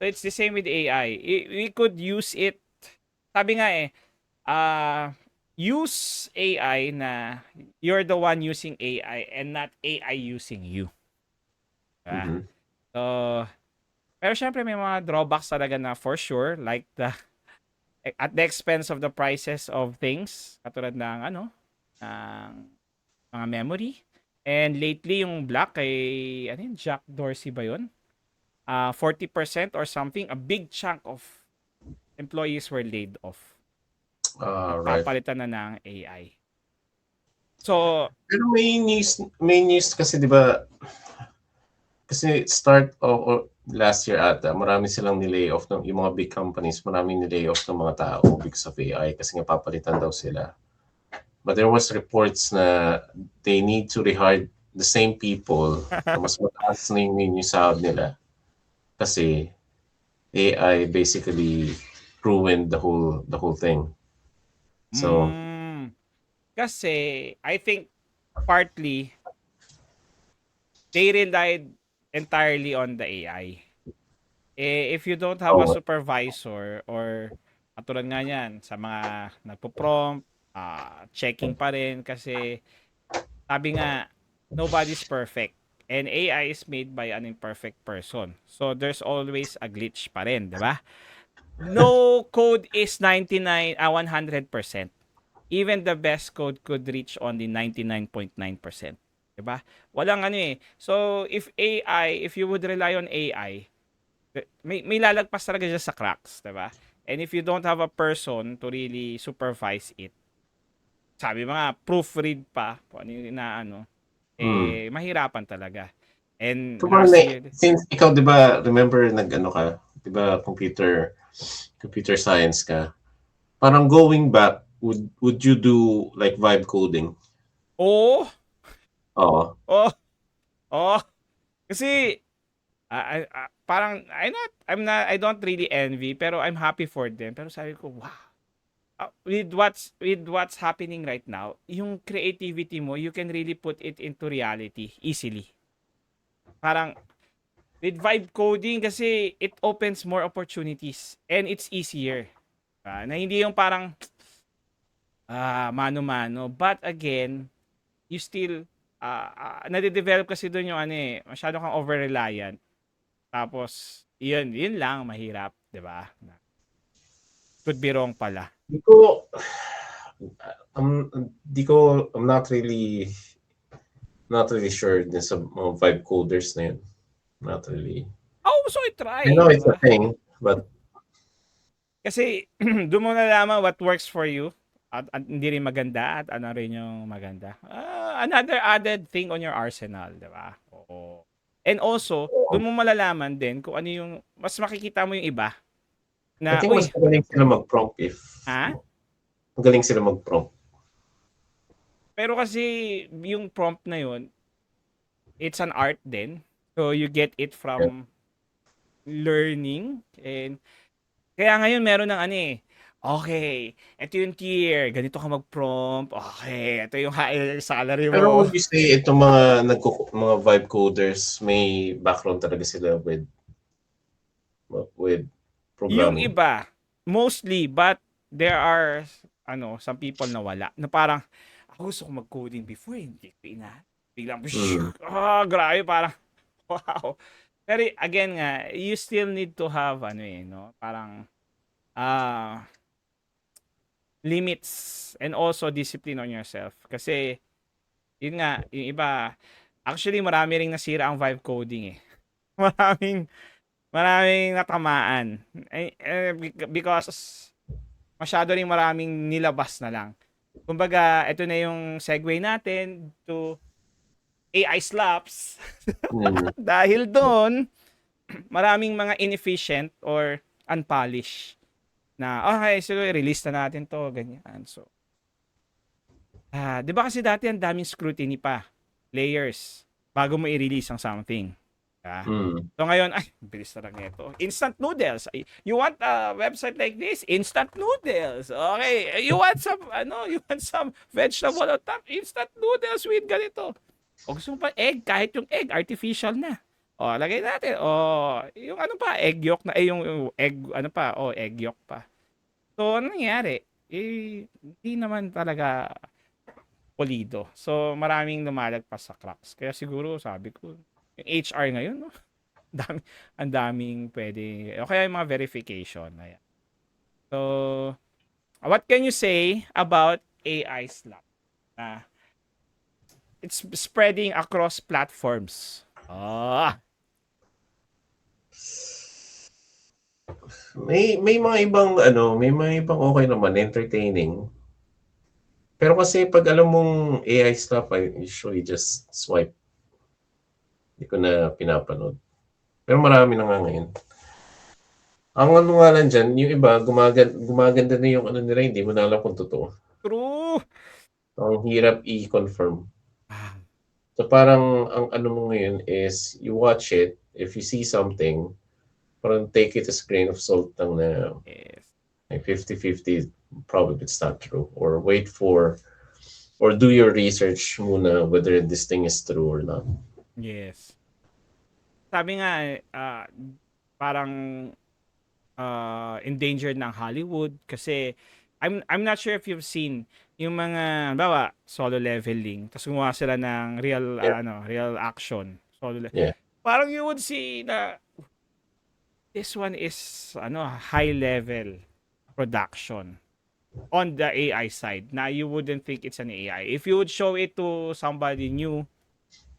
So it's the same with AI. We could use it, sabi nga eh, use AI na you're the one using AI and not AI using you. Diba? Mhm. So, pero syempre may mga drawbacks talaga na for sure, like at the expense of the prices of things, katulad ng ng mga memory. And lately yung Black kay ano yun, Jack Dorsey ba yun? 40% or something, a big chunk of employees were laid off. Right. Papalitan na ng AI. So, Pero may news kasi 'di ba? Kasi start of last year ata, marami silang ni-layoff ng yung mga big companies, maraming ni-layoff ng mga tao because of AI kasi nga papalitan daw sila. But there was reports na they need to rehire the same people na mas mataas na yung sahod nila kasi AI basically ruined the whole thing. So, kasi I think partly they relied entirely on the AI. If you don't have a oh, supervisor or katulad nga yan sa mga nagpo-prompt, checking pa rin kasi sabi nga nobody's perfect and AI is made by an imperfect person. So there's always a glitch pa rin, 'di ba? No code is 100%. Even the best code could reach only 99.9%. 'Di ba? Walang ano eh. So if you would rely on AI, may lalagpas talaga siya sa cracks, 'di ba? And if you don't have a person to really supervise it, sabi mga proofread pa kung ano yung inaano, mahirapan talaga. And so last year, since ikaw 'di ba, remember nag-ano ka, 'di ba, computer science ka. Parang going back, would you do like vibe coding? oh, Oo. oh, oh, kasi parang I don't really envy pero I'm happy for them. Pero sabi ko, wow. With what's happening right now, yung creativity mo, you can really put it into reality easily. Parang with vibe coding kasi it opens more opportunities and it's easier. Na hindi yung parang mano-mano. But again, you still nade-develop kasi doon yung masyado kang over-reliant. Tapos, yun lang, mahirap, 'di ba? Could be wrong pala. Di ko, I'm not really sure din sa mga vibe coders na yun. Not really. So I try, I know 'di it's a ba? thing, but Kasi doon mo nalaman what works for you at hindi rin maganda at ano rin yung maganda. Another added thing on your arsenal, 'di ba? Oo. And also, doon mo malalaman din kung ano yung mas makikita mo yung iba. I Na, think mas magaling sila mag-prompt if ha? magaling sila mag-prompt. Pero kasi yung prompt na yun, it's an art din. So you get it Yeah. from learning. And kaya ngayon meron ng ano eh. Okay, ito yung tier. Ganito ka mag-prompt. Okay, ito yung higher salary Pero mo. would you say itong mga vibe coders may background talaga sila with Yung programming? iba, mostly, but there are some people na wala. Na parang, ako gusto ko mag-coding before, hindi ko ina. Biglang, Mm. grabe, parang, wow. Pero again nga, you still need to have, no? Parang, limits and also discipline on yourself. Kasi, yun nga, yung iba, actually, marami ring nasira ang vibe coding eh. Maraming natamaan. Because masyado ring maraming nilabas na lang. Kumbaga, ito na yung segue natin to AI slaps. Mm. Dahil doon, maraming mga inefficient or unpolished na, okay, so release na natin to, ganyan. So, di ba kasi dati ang daming scrutiny pa, layers, bago mo i-release ang something. Mm. So ngayon, ay, bilis na lang ito. Instant noodles. You want a website like this? Instant noodles. Okay. You want some vegetable on top? Instant noodles with ganito. O gusto mo pa egg, kahit yung egg, artificial na. O, lagay natin. O, yung ano pa, egg yolk na, yung egg, egg yolk pa. So, ano nangyari? Hindi naman talaga polido. So, maraming lumalagpas sa cracks. Kaya siguro, sabi ko, yung HR ngayon, no? Ang daming pwede. O kaya yung mga verification. Ayan. So, what can you say about AI slap? It's spreading across platforms. May mga ibang okay naman, entertaining. Pero kasi pag alam mong AI stuff, I usually just swipe. Hindi ko na pinapanood. Pero marami na nga ngayon. Ang ano nga lang dyan, yung iba, gumaganda na yung ano nila, hindi mo na alam kung totoo. True. Ang hirap i-confirm. So parang ang ano mo ngayon is, you watch it, if you see something, parang take it as a grain of salt lang na Yes. like 50-50, probably it's not true. Or or do your research muna whether this thing is true or not. Yes. Sabi nga, parang endangered ng Hollywood kasi I'm not sure if you've seen yung mga bawa solo leveling tapos gumawa sila ng real action Yeah. parang you would see na this one is high level production on the AI side na you wouldn't think it's an AI if you would show it to somebody new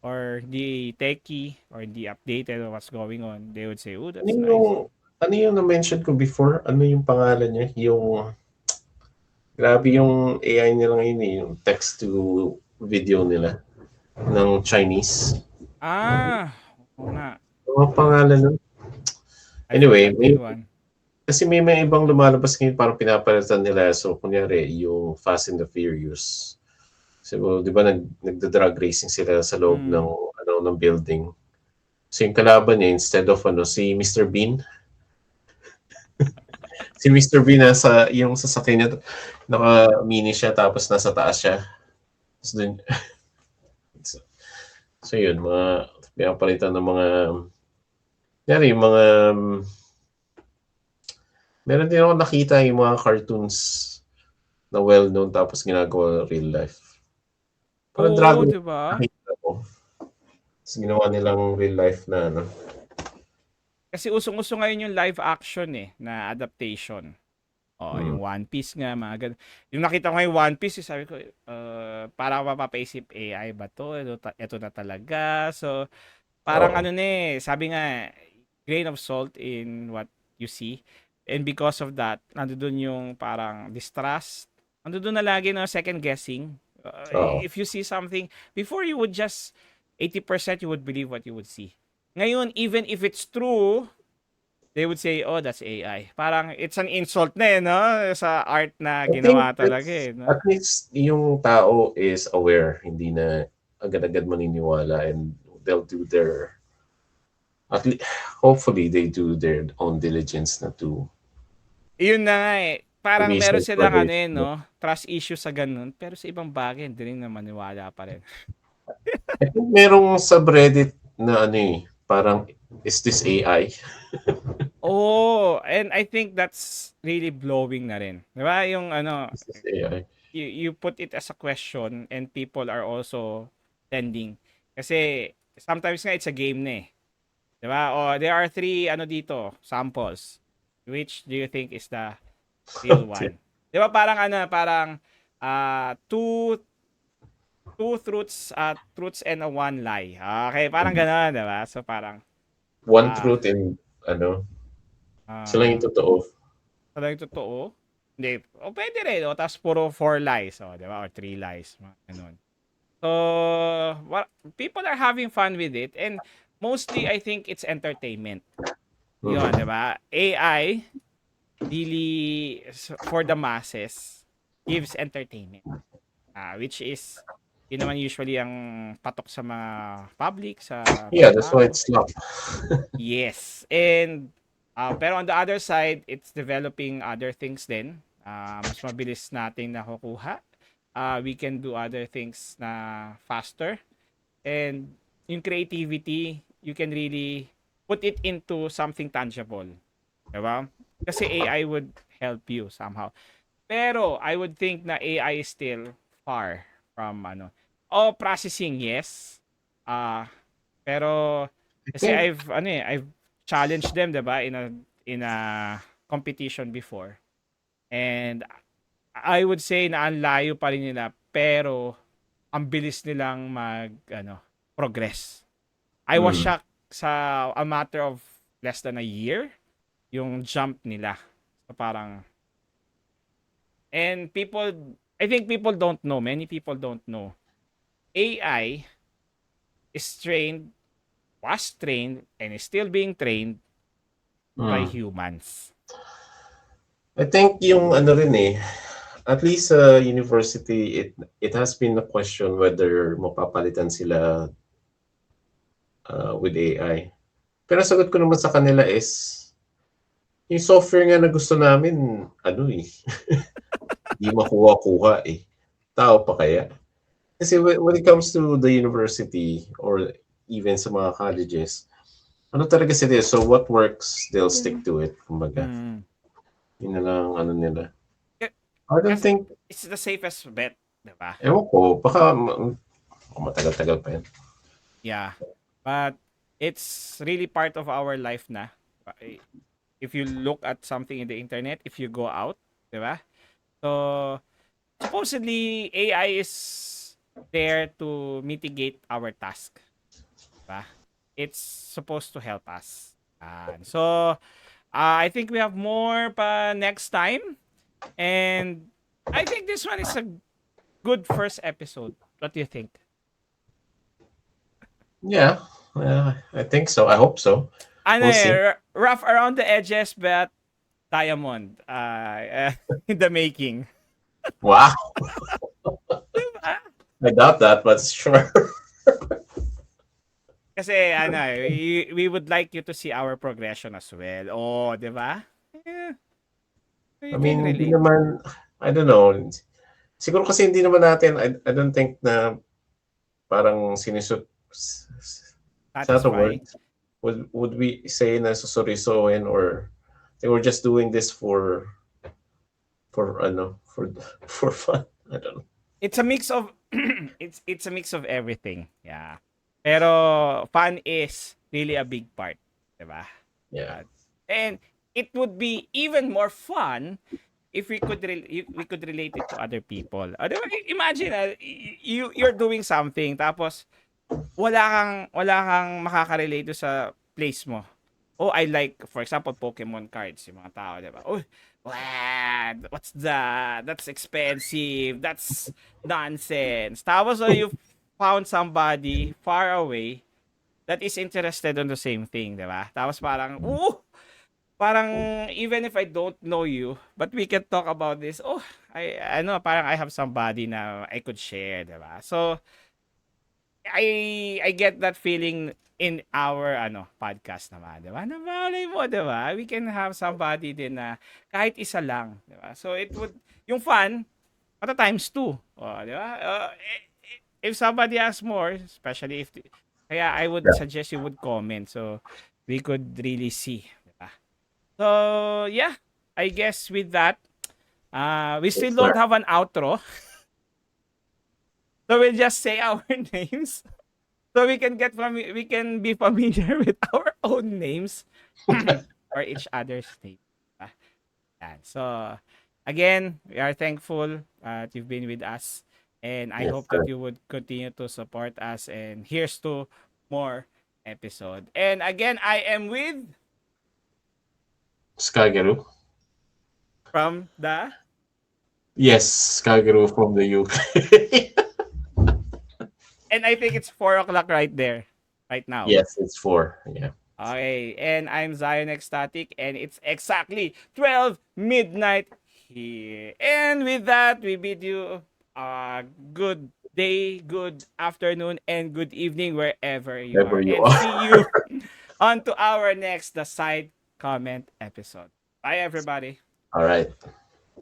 or the techie or the updated on what's going on, they would say, oh, that's nice. Ano yung na-mention ko before? Ano yung pangalan niya? Grabe yung AI nila ngayon eh, yung text to video nila ng Chinese. Oo nga. Ano pangalan nun? I Anyway, forgot that one. kasi may mga ibang lumalabas ngayon parang pinapalitan nila. So, kunyari, yung Fast and the Furious. So, di ba nagda-drag racing sila sa loob ng building. So, yung kalaban niya, instead of si Mr. Bean, si Mr. Bean yung sasakyan niya, naka-mini siya tapos nasa taas siya. So yun, pinapalitan ng mga meron din ako nakita yung mga cartoons na well-known tapos ginagawa real life. Parang Dragon diba? nakita ko. Tapos ginawa nilang real life na Kasi usong-uso ngayon yung live action na adaptation. Yung One Piece nga, mga ganun. Yung nakita ko yung One Piece, sabi ko, parang mapapaisip, AI ba to? Ito na talaga. So, parang sabi nga, grain of salt in what you see. And because of that, nandoon yung parang distrust. Nandoon na lagi na second guessing. If you see something, before you would just 80% you would believe what you would see. Ngayon, even if it's true, they would say, oh, that's AI. Parang it's an insult na no? Sa art na I think ginawa talaga that's no? at least yung tao is aware, hindi na agad-agad maniniwala, and they'll do their at least hopefully they do their own diligence na Yun na nga eh. to Parang meron research silang whether ano it's eh, no? Trust issue sa ganun. Pero sa ibang bagay, hindi rin na maniwala pa rin. I think merong subreddit na ano eh, parang is this AI? Oh, and I think that's really blowing na rin. Di ba? Yung ano, Is this AI? you put it as a question and people are also tending. Kasi sometimes nga it's a game na eh. Di ba? O there are 3 ano dito, samples. Which do you think is the real one? Di ba parang ano, parang two truths and a one lie. Okay, parang gano'n, di ba? So parang One ah truth and ano, sila ah yung totoo. talagang totoo. Hindi, o pwede rin, o tapos puro 4 lies, o, di ba? Or 3 lies, mga ganun. So, people are having fun with it and mostly I think it's entertainment. Yun, di ba? AI really for the masses gives entertainment. Which is yun naman usually ang patok sa mga public, sa Yeah, mga that's tao. why it's not. Yes. And pero on the other side, it's developing other things din. Mas mabilis nating nakukuha. We can do other things na faster. And yung creativity, you can really put it into something tangible. Diba? Kasi AI would help you somehow. Pero I would think na AI is still far from ano. Oh, processing, yes. Pero I kasi think I've challenged them, 'di ba, in a competition before. And I would say na ang layo pa rin nila pero ang bilis nilang progress. I was mm, shocked sa a matter of less than a year yung jump nila. So parang and I think people don't know, many people don't know. AI is trained, was trained, and is still being trained by mm. humans. I think yung ano rin eh, at least sa university, it has been a question whether mapapalitan sila with AI. Pero ang sagot ko naman sa kanila is, yung software nga na gusto namin, ano eh, di makuha-kuha eh. Tao pa kaya? Kasi when it comes to the university or even sa mga colleges, ano talaga sila, so what works, they'll stick to it. Kumbaga, Mm. yun na lang ano nila. K- I don't Kasi think, it's the safest bet, di ba? ewan ko, baka matagal-tagal pa yan. Yeah. But it's really part of our life na. If you look at something in the internet, if you go out, di ba? So, supposedly, AI is there to mitigate our task. Diba? It's supposed to help us. So, I think we have more pa next time. And I think this one is a good first episode. What do you think? Yeah, I think so. I hope so. Ano We'll see. rough around the edges, but diamond in the making. Wow, Diba? I doubt that, but sure. Kasi we would like you to see our progression as well. Oh, di ba? Yeah, I you can mean, hindi relate. naman, I don't know. Siguro kasi hindi naman natin, I don't think na parang is that a Satisfy. word? Would we say na susurisoin, or they were just doing this ano, for fun? I don't know. It's a mix of it's a mix of everything. Yeah. Pero fun is really a big part, 'di ba? Yeah. And it would be even more fun if we could relate it to other people. Di ba? Imagine you're doing something tapos wala kang makaka-relate do sa place mo. Oh, I like, for example, Pokemon cards, yung mga tao, di ba? Oh, wow, what's that? That's expensive. That's nonsense. Tapos, you found somebody far away that is interested on the same thing, di ba? Tapos parang, parang even if I don't know you, but we can talk about this. Oh, I know parang I have somebody na I could share, 'di ba? So I get that feeling in our podcast naman, 'di ba? Na malay mo, 'di ba? We can have somebody din na kahit isa lang, 'di ba? So it would yung fun at a times two. Oh, 'di ba? If somebody has more, especially if kaya I would Yeah. suggest you would comment so we could really see, 'di ba? So, yeah, I guess with that, we still Yes, don't sir. have an outro. So we'll just say our names. So we can be familiar with our own names or each other's name. Ah, yan. So again, we are thankful that you've been with us, and I Yes, hope sir. that you would continue to support us. And here's to more episode. And again, I am with Skagaru. from the Yes, Skagaru from the UK. and I think it's 4 o'clock right there, right now. Yes, it's 4. Yeah. Okay, and I'm Zion Ecstatic, and it's exactly 12 midnight here. And with that, we bid you a good day, good afternoon, and good evening wherever you Wherever are. you And are. see you on to our next The Side Comment episode. Bye, everybody. All right.